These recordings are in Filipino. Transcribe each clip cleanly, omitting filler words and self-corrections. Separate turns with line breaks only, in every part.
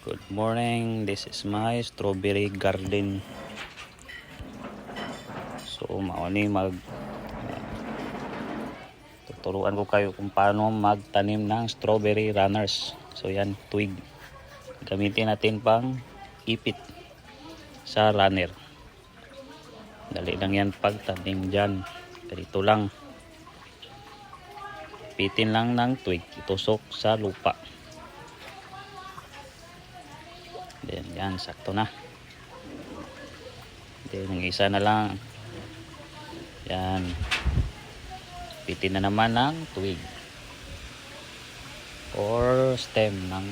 Good morning, this is my strawberry garden. So mauni tuturuan ko kayo kung paano magtanim ng strawberry runners. So yan, twig. Gamitin natin pang ipit sa runner. Dali lang yan pagtanim dyan. Ganito lang. Ipitin lang ng twig, itusok sa lupa. Then yan, sakto na. Then yung isa na lang. Yan. Pitin na naman ng twig or stem ng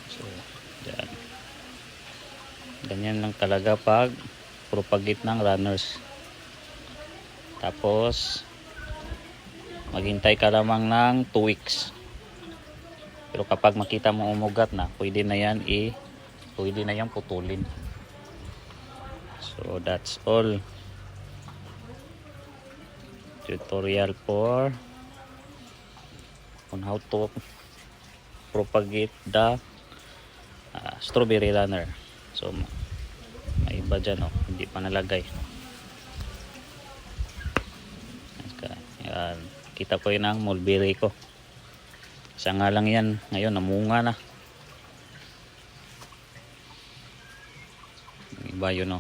so yan. Ganyan lang talaga pag propagate ng runners. Tapos maghintay ka lamang ng 2 weeks. Pero kapag makita mo umugat na, pwede na yan putulin. So that's all. Tutorial for on how to propagate the strawberry runner. So may iba dyan, hindi pa nalagay. Yan. Kita ko yun ang mulberry ko. Isa nga lang yan. Ngayon namunga na. Iba yun,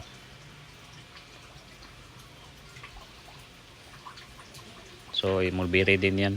So mulberry din yan.